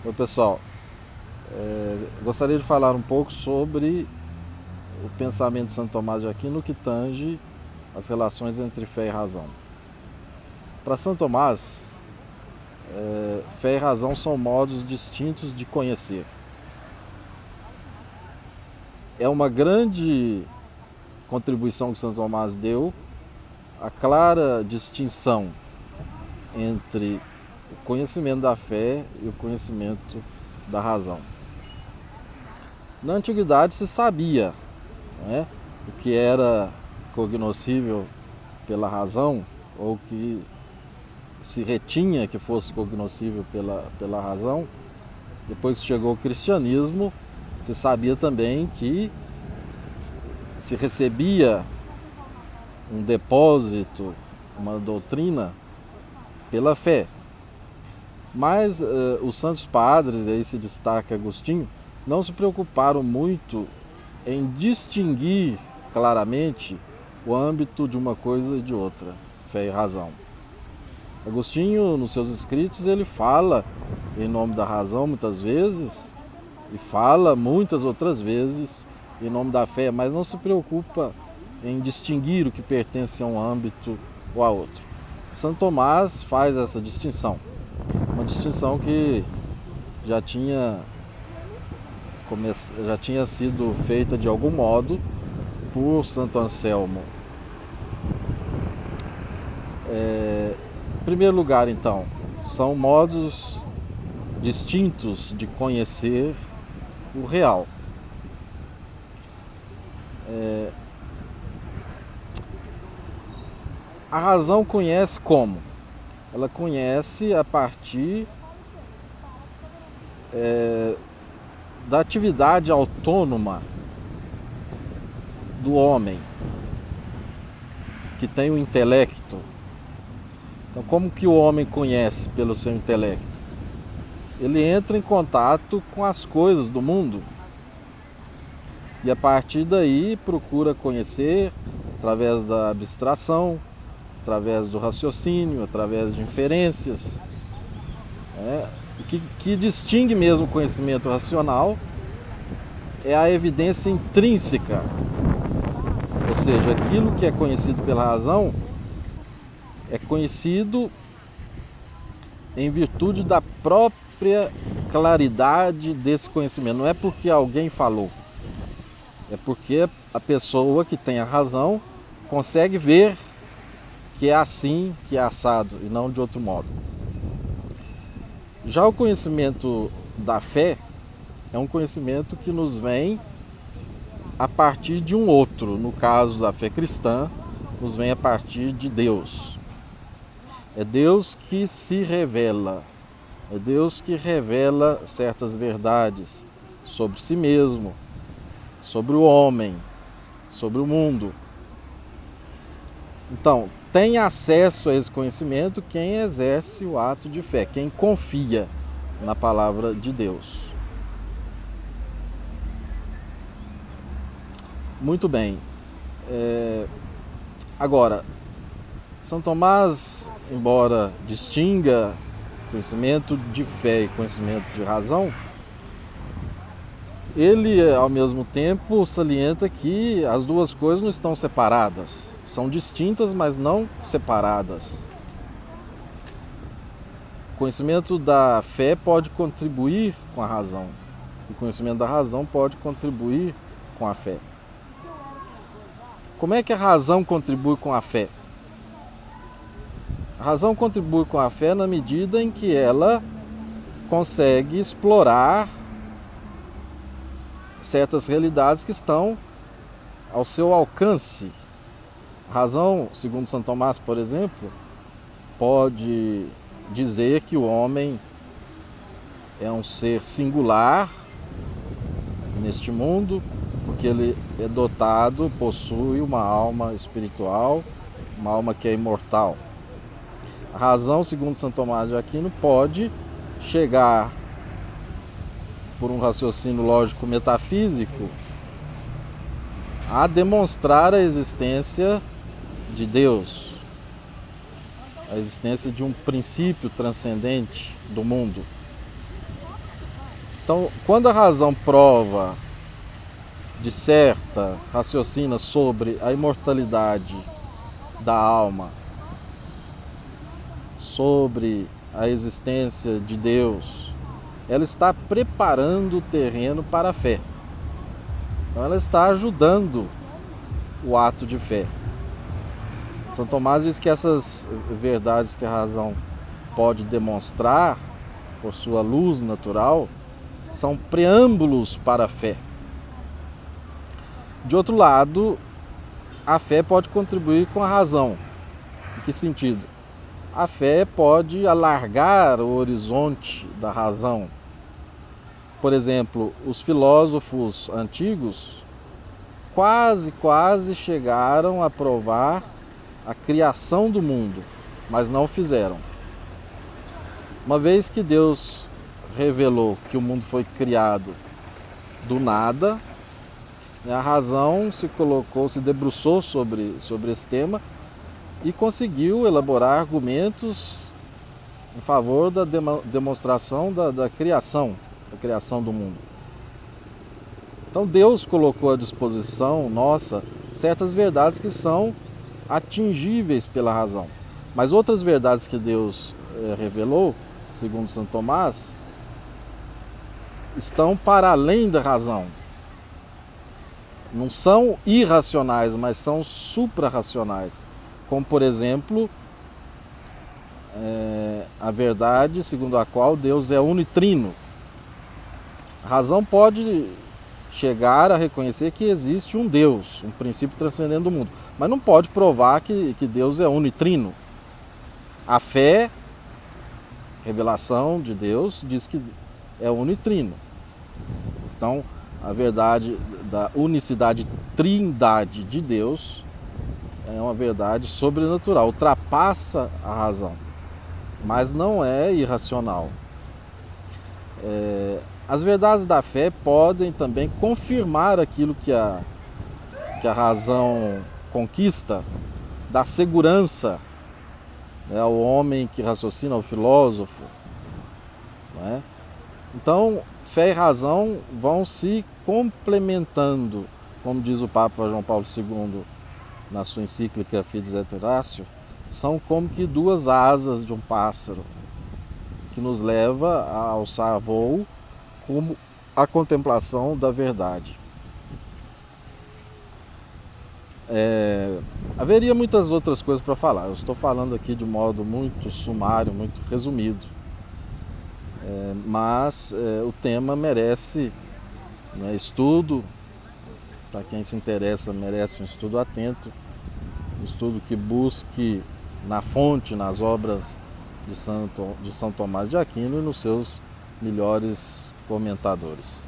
Oi, pessoal. Gostaria de falar um pouco sobre o pensamento de Santo Tomás de Aquino no que tange as relações entre fé e razão. Para Santo Tomás, fé e razão são modos distintos de conhecer. É uma grande contribuição que Santo Tomás deu a clara distinção entre o conhecimento da fé e o conhecimento da razão. Na antiguidade se sabia, né, o que era cognoscível pela razão ou que se retinha que fosse cognoscível pela razão. Depois que chegou o cristianismo, se sabia também que se recebia um depósito, uma doutrina pela fé. Mas os santos padres, aí se destaca Agostinho, não se preocuparam muito em distinguir claramente o âmbito de uma coisa e de outra, fé e razão. Agostinho, nos seus escritos, ele fala em nome da razão muitas vezes e fala muitas outras vezes em nome da fé, mas não se preocupa em distinguir o que pertence a um âmbito ou a outro. Santo Tomás faz essa distinção, uma distinção que já tinha sido feita de algum modo por Santo Anselmo. Em primeiro lugar, então, são modos distintos de conhecer o real. A razão conhece como? Ela conhece a partir da atividade autônoma do homem, que tem o intelecto. Então, como que o homem conhece pelo seu intelecto? Ele entra em contato com as coisas do mundo e a partir daí procura conhecer através da abstração, através do raciocínio, através de inferências. O que distingue mesmo o conhecimento racional é a evidência intrínseca, ou seja, aquilo que é conhecido pela razão é conhecido em virtude da própria claridade desse conhecimento. Não é porque alguém falou, é porque a pessoa que tem a razão consegue ver que é assim, que é assado e não de outro modo. Já o conhecimento da fé é um conhecimento que nos vem a partir de um outro. No caso da fé cristã, nos vem a partir de Deus. É Deus que se revela, é Deus que revela certas verdades sobre si mesmo, sobre o homem, sobre o mundo. Então, tem acesso a esse conhecimento quem exerce o ato de fé, quem confia na palavra de Deus. Muito bem. Agora, São Tomás, embora distinga conhecimento de fé e conhecimento de razão, ele, ao mesmo tempo, salienta que as duas coisas não estão separadas. São distintas, mas não separadas. O conhecimento da fé pode contribuir com a razão. O conhecimento da razão pode contribuir com a fé. Como é que a razão contribui com a fé? A razão contribui com a fé na medida em que ela consegue explorar certas realidades que estão ao seu alcance. A razão, segundo Santo Tomás, por exemplo, pode dizer que o homem é um ser singular neste mundo, porque ele é dotado, possui uma alma espiritual, uma alma que é imortal. A razão, segundo Santo Tomás de Aquino, pode chegar, por um raciocínio lógico metafísico, a demonstrar a existência de Deus, a existência de um princípio transcendente do mundo. Então, quando a razão prova, disserta, raciocina sobre a imortalidade da alma, sobre a existência de Deus, ela está preparando o terreno para a fé. Então ela está ajudando o ato de fé. São Tomás diz que essas verdades que a razão pode demonstrar por sua luz natural são preâmbulos para a fé. De outro lado, a fé pode contribuir com a razão. Em que sentido? A fé pode alargar o horizonte da razão. Por exemplo, os filósofos antigos quase chegaram a provar a criação do mundo, mas não o fizeram. Uma vez que Deus revelou que o mundo foi criado do nada, a razão se debruçou sobre esse tema e conseguiu elaborar argumentos em favor da demonstração da criação do mundo. Então Deus colocou à disposição nossa certas verdades que são atingíveis pela razão. Mas outras verdades que Deus revelou, segundo Santo Tomás, estão para além da razão. Não são irracionais, mas são suprarracionais. Como, por exemplo, a verdade segundo a qual Deus é unitrino. A razão pode chegar a reconhecer que existe um Deus, um princípio transcendente do mundo, mas não pode provar que Deus é unitrino. A fé, revelação de Deus, diz que é unitrino. Então, a verdade da unicidade, trindade de Deus é uma verdade sobrenatural, ultrapassa a razão, mas não é irracional. As verdades da fé podem também confirmar aquilo que a razão conquista, da segurança, ao homem que raciocina, ao filósofo. Não é? Então, fé e razão vão se complementando, como diz o Papa João Paulo II na sua encíclica Fides et Ratio, são como que duas asas de um pássaro, que nos leva a alçar voo como a contemplação da verdade. Haveria muitas outras coisas para falar. Eu estou falando aqui de modo muito sumário, muito resumido. Mas o tema merece estudo. Para quem se interessa, merece um estudo atento, um estudo que busque na fonte, nas obras de São Tomás de Aquino e nos seus melhores comentadores.